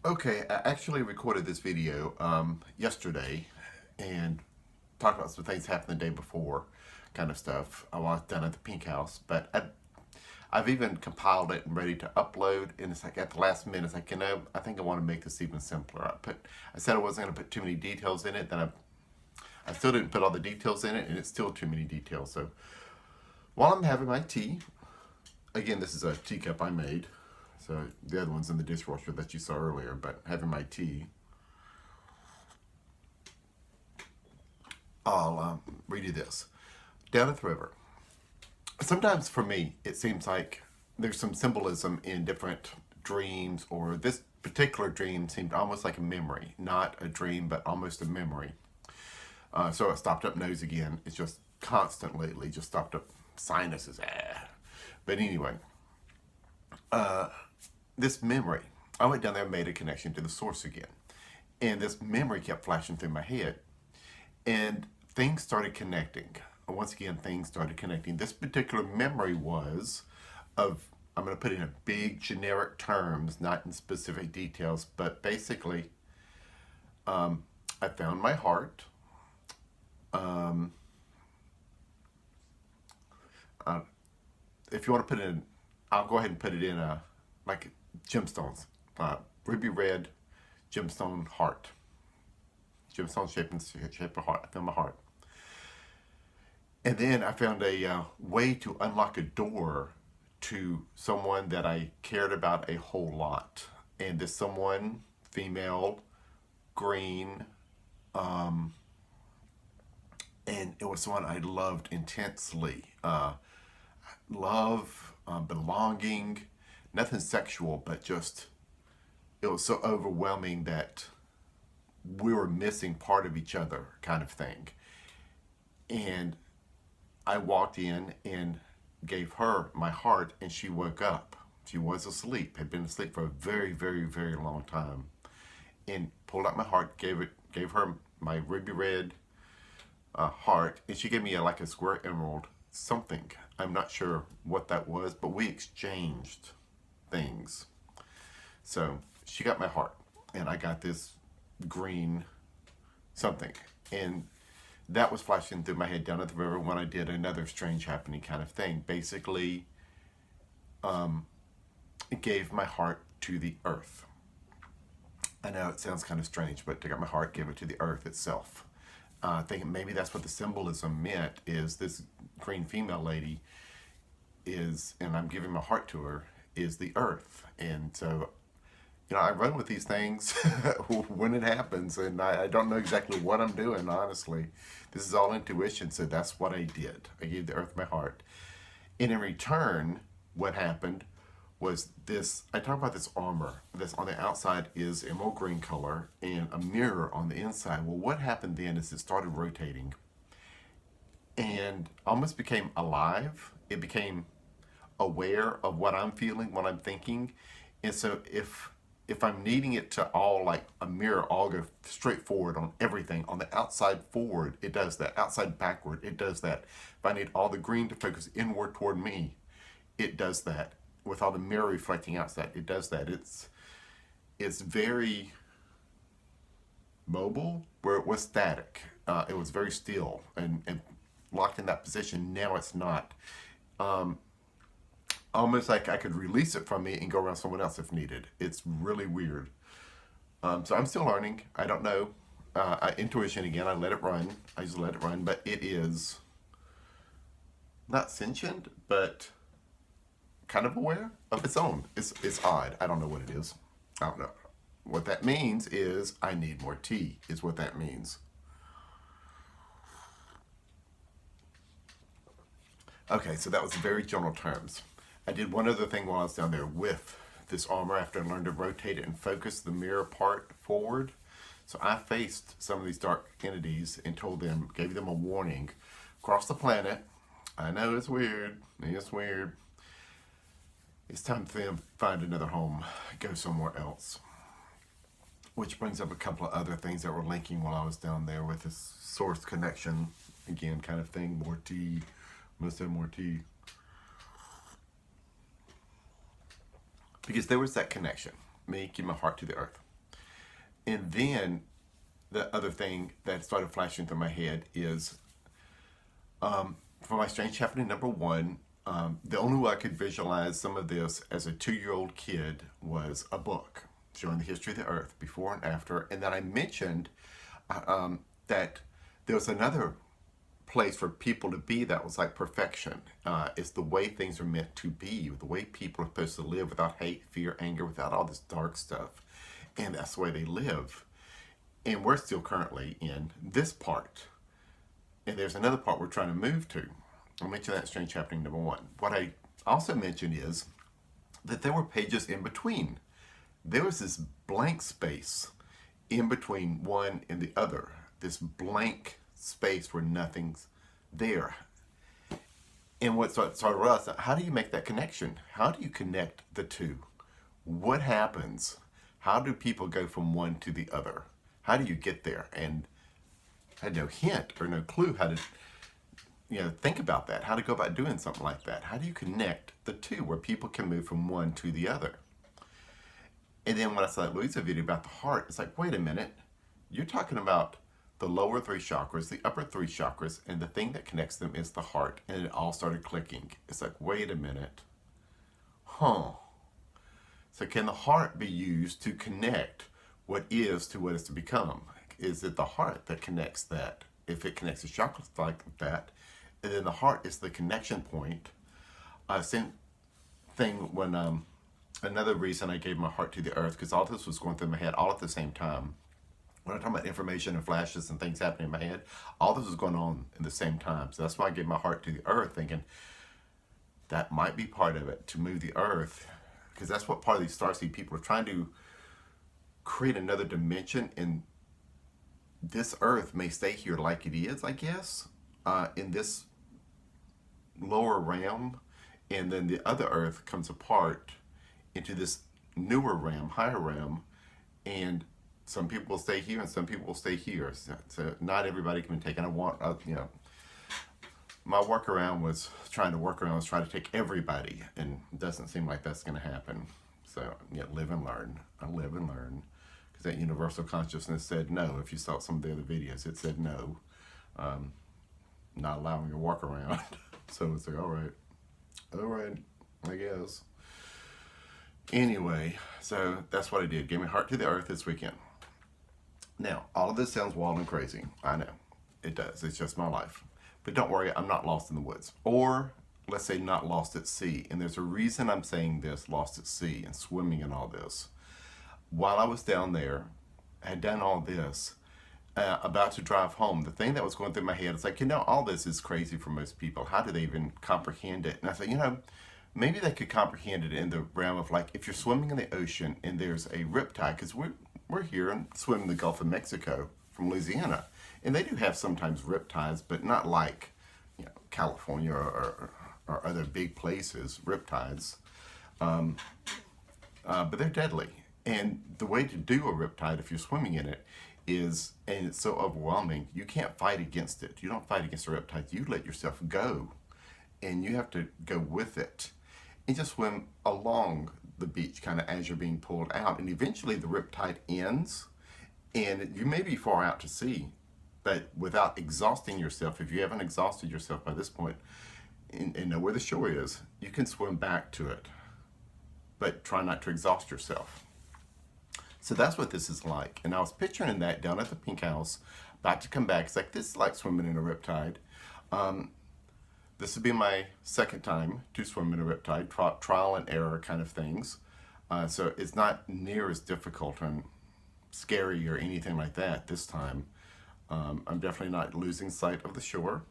Okay, I actually recorded this video yesterday and talked about some things happened the day before, kind of stuff. I was down at the Pink House, but I've even compiled it and ready to upload. And it's like at the last minute, it's like, I think I want to make this even simpler. I said I wasn't going to put too many details in it. Then I still didn't put all the details in it, and it's still too many details. So while I'm having my tea, again, this is a teacup I made. So the other one's in the dishwasher that you saw earlier, but having my tea, I'll read you this. Down at the river. Sometimes for me, it seems like there's some symbolism in different dreams, or this particular dream seemed almost like a memory. Not a dream, but almost a memory. So it stopped up nose again. It's just constant lately, just stopped up sinuses. But anyway, this memory, I went down there and made a connection to the source again. And this memory kept flashing through my head. And things started connecting. Once again, things started connecting. This particular memory was of, I'm going to put it in big generic terms, not in specific details, but basically, I found my heart. If you want to put it in, I'll go ahead and put it in like gemstones, ruby red gemstone heart, gemstone shape of heart. I found my heart, and then I found a way to unlock a door to someone that I cared about a whole lot, and this someone, female, green, and it was someone I loved intensely. Love, belonging, nothing sexual, but just it was so overwhelming that we were missing part of each other, kind of thing. And I walked in and gave her my heart, and she woke up. She was asleep, had been asleep for a very, very, very long time, and pulled out my heart, gave her my ruby red heart, and she gave me like a square emerald something. I'm not sure what that was, but we exchanged things. So she got my heart, and I got this green something. And that was flashing through my head down at the river when I did another strange happening kind of thing. Basically, it gave my heart to the earth. I know it sounds kind of strange, but I got my heart, gave it to the earth itself. Thinking maybe that's what the symbolism meant, is this green female lady is, and I'm giving my heart to her, is the earth. And so, I run with these things when it happens, and I don't know exactly what I'm doing, honestly. This is all intuition, so that's what I did. I gave the earth my heart. And in return, what happened was this, I talk about this armor. This on the outside is emerald green color and a mirror on the inside. Well, what happened then is it started rotating and almost became alive. It became aware of what I'm feeling, what I'm thinking. And so if I'm needing it to all, like a mirror, all go straight forward on everything, on the outside forward, it does that. Outside backward, it does that. If I need all the green to focus inward toward me, it does that. With all the mirror reflecting outside, it does that. It's very mobile, where it was static. It was very still and locked in that position. Now it's not. Almost like I could release it from me and go around someone else if needed. It's really weird. So I'm still learning. I don't know. Intuition again. I let it run. I just let it run. But it is not sentient, but kind of aware of its own. It's odd. I don't know what it is. I don't know. What that means is I need more tea, is what that means. Okay, so that was very general terms. I did one other thing while I was down there with this armor after I learned to rotate it and focus the mirror part forward. So I faced some of these dark entities and gave them a warning. Across the planet, I know it's weird. It's weird. It's time for them to find another home, go somewhere else. Which brings up a couple of other things that were linking while I was down there with this source connection, again, kind of thing. More tea, must have more tea. Because there was that connection, me giving my heart to the earth. And then the other thing that started flashing through my head is for my strange happening number one, the only way I could visualize some of this as a 2-year-old kid was a book showing the history of the earth before and after. And then I mentioned that there was another place for people to be that was like perfection. It's the way things are meant to be, the way people are supposed to live without hate, fear, anger, without all this dark stuff. And that's the way they live. And we're still currently in this part. And there's another part we're trying to move to. I'll mention that strange happening number one. What I also mentioned is that there were pages in between. There was this blank space in between one and the other. This blank space where nothing's there. And what started to realize, how do you make that connection? How do you connect the two? What happens? How do people go from one to the other? How do you get there? And I had no hint or no clue how to, think about that, how to go about doing something like that. How do you connect the two where people can move from one to the other? And then when I saw that Louisa video about the heart, it's like, wait a minute, you're talking about the lower 3 chakras, the upper 3 chakras, and the thing that connects them is the heart. And it all started clicking. It's like, wait a minute. So can the heart be used to connect what is to what is to become? Is it the heart that connects that? If it connects the chakras like that, and then the heart is the connection point. Same thing when another reason I gave my heart to the earth, because all this was going through my head all at the same time. When I'm talking about information and flashes and things happening in my head, all this was going on in the same time. So that's why I gave my heart to the earth, thinking that might be part of it, to move the earth, because that's what part of these starseed people are trying to create, another dimension. And this earth may stay here like it is, I guess, in this lower realm, and then the other earth comes apart into this newer realm, higher realm, and some people will stay here and some people will stay here. So not everybody can be taken. I want, my workaround was trying to take everybody, and it doesn't seem like that's going to happen. So live and learn. I live and learn, because that universal consciousness said no. If you saw some of the other videos, it said no, not allowing a workaround. So it's like, all right, I guess. Anyway, so that's what I did. Gave my heart to the earth this weekend. Now, all of this sounds wild and crazy. I know. It does. It's just my life. But don't worry, I'm not lost in the woods. Or, let's say, not lost at sea. And there's a reason I'm saying this, lost at sea and swimming and all this. While I was down there, I had done all this, about to drive home, the thing that was going through my head is like, all this is crazy for most people. How do they even comprehend it? And I said, maybe they could comprehend it in the realm of, like, if you're swimming in the ocean and there's a riptide, because we're here and swim in the Gulf of Mexico from Louisiana, and they do have sometimes riptides, but not like California or other big places, riptides, but they're deadly. And the way to do a riptide, if you're swimming in it, is, and it's so overwhelming, you can't fight against it. You don't fight against a riptide. You let yourself go, and you have to go with it and just swim along the beach kind of as you're being pulled out. And eventually the riptide ends, and you may be far out to sea, but without exhausting yourself, if you haven't exhausted yourself by this point and know where the shore is, you can swim back to it, but try not to exhaust yourself. So that's what this is like. And I was picturing that down at the Pink House, about to come back. It's like, this is like swimming in a riptide. This would be my second time to swim in a riptide, trial and error kind of things. So it's not near as difficult and scary or anything like that this time. I'm definitely not losing sight of the shore,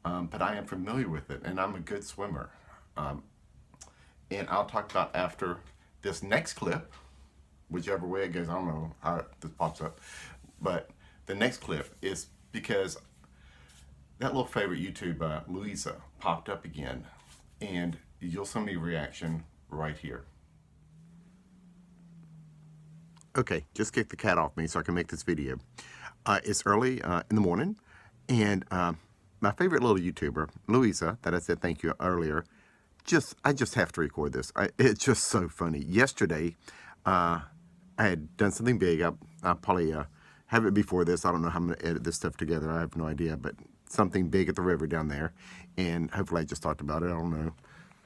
but I am familiar with it, and I'm a good swimmer. And I'll talk about after this next clip, whichever way it goes. I don't know how this pops up, but the next clip is because that little favorite YouTube, Louisa, popped up again, and you'll see me reaction right here. Okay, just kick the cat off me so I can make this video. It's early in the morning, and my favorite little YouTuber, Louisa, that I said thank you earlier, I just have to record this. It's just so funny. Yesterday, I had done something big. I probably have it before this. I don't know how I'm going to edit this stuff together. I have no idea, but something big at the river down there. And hopefully I just talked about it. I don't know.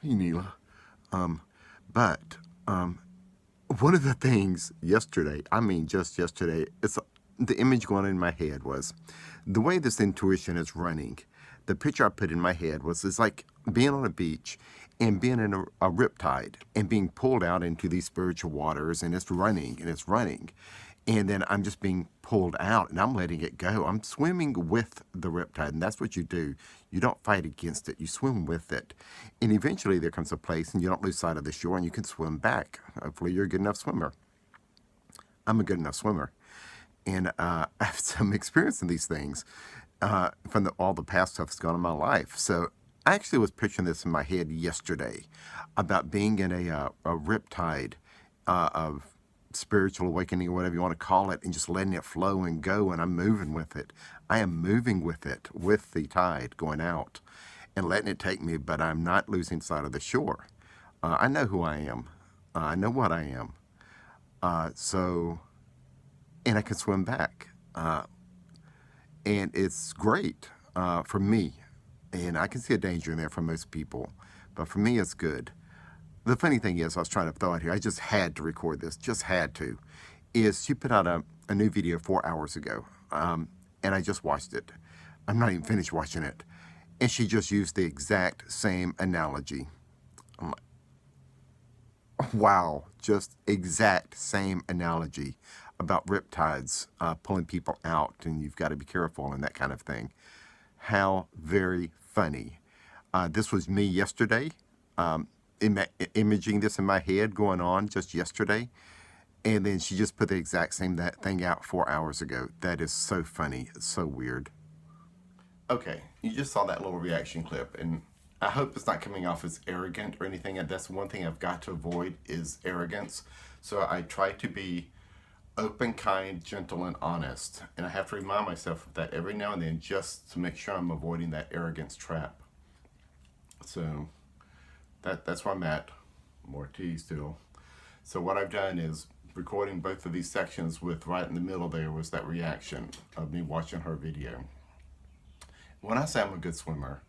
Hey, Neela. But one of the things yesterday, I mean, just yesterday, it's the image going in my head was the way this intuition is running. The picture I put in my head was it's like being on a beach and being in a riptide and being pulled out into these spiritual waters, and it's running and it's running. And then I'm just being pulled out and I'm letting it go. I'm swimming with the riptide, and that's what you do. You don't fight against it, you swim with it. And eventually there comes a place and you don't lose sight of the shore and you can swim back. Hopefully you're a good enough swimmer. I'm a good enough swimmer. And I have some experience in these things from all the past stuff that's gone in my life. So I actually was picturing this in my head yesterday about being in a riptide of spiritual awakening or whatever you want to call it, and just letting it flow and go, and I'm moving with it. I am moving with it, with the tide going out and letting it take me, but I'm not losing sight of the shore. I know who I am. I know what I am. And I can swim back. And it's great for me. And I can see a danger in there for most people, but for me, it's good. The funny thing is, I was trying to throw it here. I just had to record this, just had to. Is she put out a new video 4 hours ago, and I just watched it. I'm not even finished watching it. And she just used the exact same analogy. I'm like, wow, just exact same analogy about riptides pulling people out, and you've got to be careful and that kind of thing. How very funny. This was me yesterday. Imaging this in my head going on just yesterday, and then she just put the exact same thing out 4 hours ago. That is so funny. It's so weird. Okay, you just saw that little reaction clip, and I hope it's not coming off as arrogant or anything. And that's one thing I've got to avoid is arrogance. So I try to be open, kind, gentle, and honest, and I have to remind myself of that every now and then just to make sure I'm avoiding that arrogance trap. So that's where I'm at. More tea still. So what I've done is recording both of these sections with right in the middle there was that reaction of me watching her video. When I say I'm a good swimmer,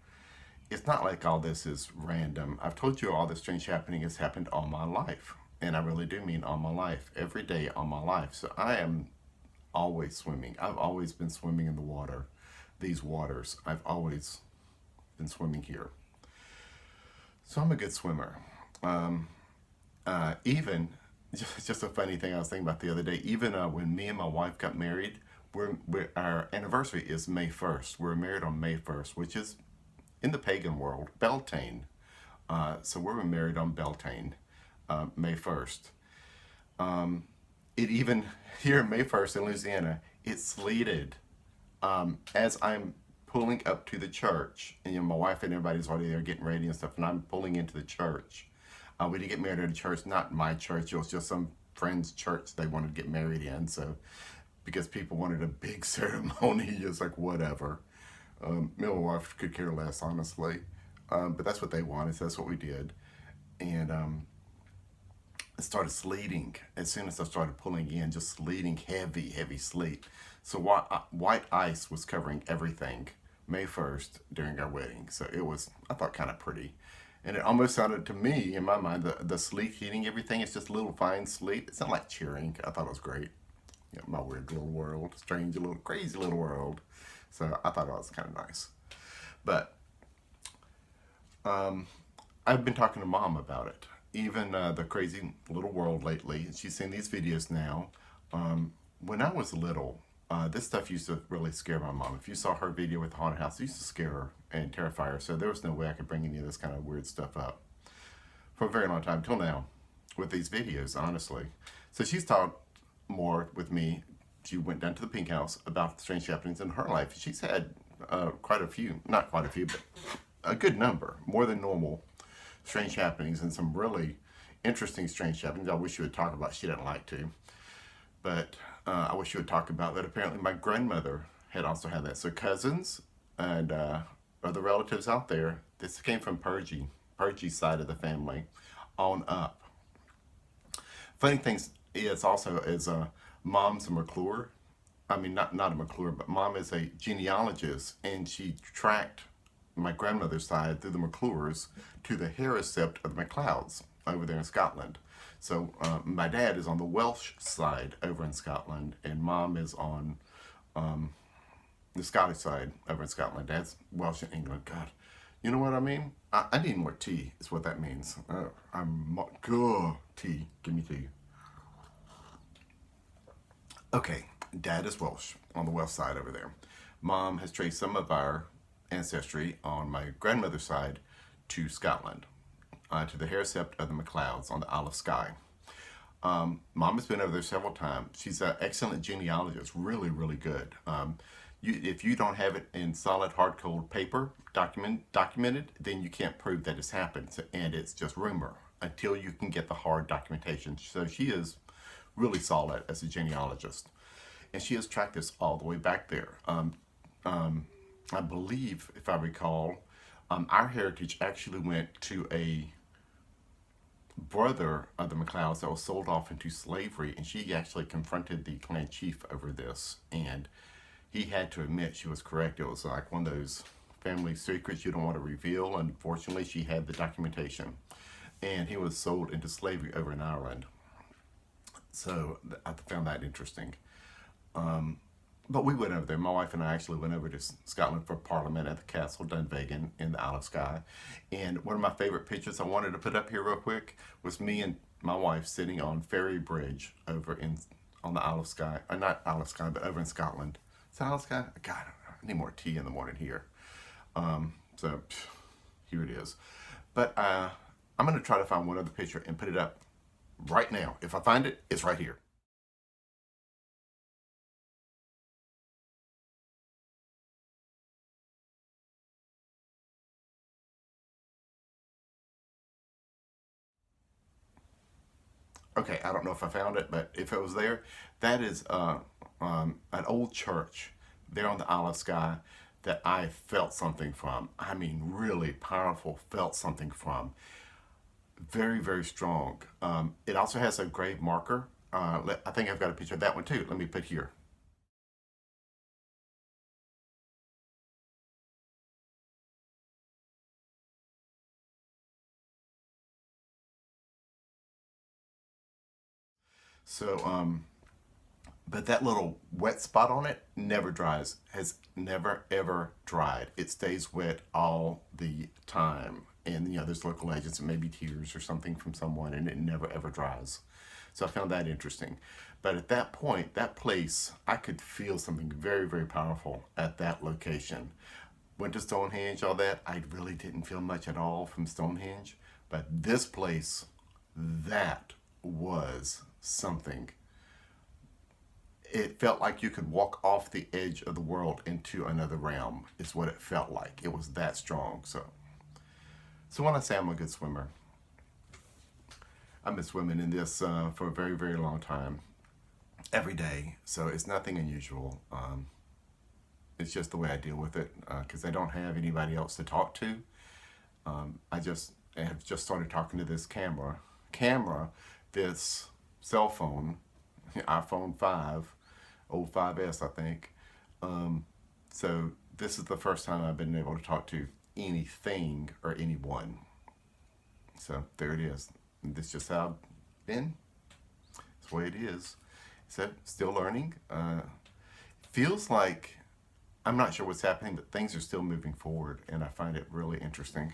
it's not like all this is random. I've told you all this strange happening has happened all my life. And I really do mean all my life, every day all my life. So I am always swimming. I've always been swimming in the water, these waters. I've always been swimming here. So I'm a good swimmer. Even, just a funny thing I was thinking about the other day, even when me and my wife got married, our anniversary is May 1st. We're married on May 1st, which is, in the pagan world, Beltane. So we were married on Beltane, May 1st. It even, here in May 1st in Louisiana, it sleeted as I'm pulling up to the church, and my wife and everybody's already there getting ready and stuff, and I'm pulling into the church. We didn't get married at a church, not my church. It was just some friend's church they wanted to get married in. So because people wanted a big ceremony, it's like whatever. Me and my wife could care less, honestly. But that's what they wanted, so that's what we did. And it started sleeting as soon as I started pulling in, just sleeting, heavy sleet. So white ice was covering everything May 1st during our wedding. So it was, I thought, kind of pretty. And it almost sounded to me, in my mind, the sleet hitting everything, it's just little fine sleet. It sounded like cheering. I thought it was great. You know, my weird little world, strange little, crazy little world. So I thought it was kind of nice. But I've been talking to Mom about it. Even the crazy little world lately. She's seen these videos now. When I was little, this stuff used to really scare my mom. If you saw her video with the haunted house, it used to scare her and terrify her. So there was no way I could bring any of this kind of weird stuff up for a very long time, till now, with these videos, honestly. So she's talked more with me. She went down to the Pink House about the strange happenings in her life. She's had quite a few, not quite a few, but a good number, more than normal strange happenings, and some really interesting strange happenings I wish you would talk about. She didn't like to. But I wish you would talk about that. Apparently my grandmother had also had that. So cousins and other relatives out there, this came from Purgy's side of the family on up. Funny things it's also is a mom's a McClure. I mean, not a McClure, but mom is a genealogist, and she tracked my grandmother's side through the McClures to the Harris sept of the MacLeods over there in Scotland. So my dad is on the Welsh side over in Scotland, and mom is on the Scottish side over in Scotland. Dad's Welsh in England. God, you know what I mean? I need more tea, is what that means. Good tea. Give me tea. Okay, dad is Welsh on the Welsh side over there. Mom has traced some of our ancestry on my grandmother's side to Scotland, to the Harris sept of the MacLeods on the Isle of Skye. Mom has been over there several times. She's an excellent genealogist, really, really good. If you don't have it in solid, hard, cold paper documented, then you can't prove that it's happened, and it's just rumor until you can get the hard documentation. So she is really solid as a genealogist, and she has tracked this all the way back there. I believe, if I recall, our heritage actually went to a brother of the MacLeods that was sold off into slavery, and she actually confronted the clan chief over this, and he had to admit she was correct. It was like one of those family secrets you don't want to reveal. Unfortunately, she had the documentation, and he was sold into slavery over in Ireland. So I found that interesting. But we went over there. My wife and I actually went over to Scotland for Parliament at the Castle Dunvegan in the Isle of Skye. And one of my favorite pictures I wanted to put up here real quick was me and my wife sitting on Ferry Bridge over on the Isle of Skye. Not Isle of Skye, but over in Scotland. Is that Isle of Skye? God, I need more tea in the morning here. So here it is. But I'm going to try to find one other picture and put it up right now. If I find it, it's right here. Okay, I don't know if I found it, but if it was there, that is an old church there on the Isle of Skye that I felt something from. I mean, really powerful, felt something from. Very, very strong. It also has a grave marker. I think I've got a picture of that one too. Let me put here. So, but that little wet spot on it never dries, has never ever dried. It stays wet all the time. And there's local agents, it may be tears or something from someone, and it never ever dries. So I found that interesting. But at that point, that place, I could feel something very, very powerful at that location. Went to Stonehenge, all that. I really didn't feel much at all from Stonehenge. But this place, that was something. It felt like you could walk off the edge of the world into another realm, is what it felt like. It was that strong. So when I say I'm a good swimmer, I've been swimming in this for a very, very long time, every day. So it's nothing unusual. It's just the way I deal with it because I don't have anybody else to talk to. I have just started talking to this this cell phone, iPhone 5, old 5S, I think. So this is the first time I've been able to talk to anything or anyone. So there it is. This is just how I've been. It's the way it is. So still learning. Feels like I'm not sure what's happening, but things are still moving forward, and I find it really interesting.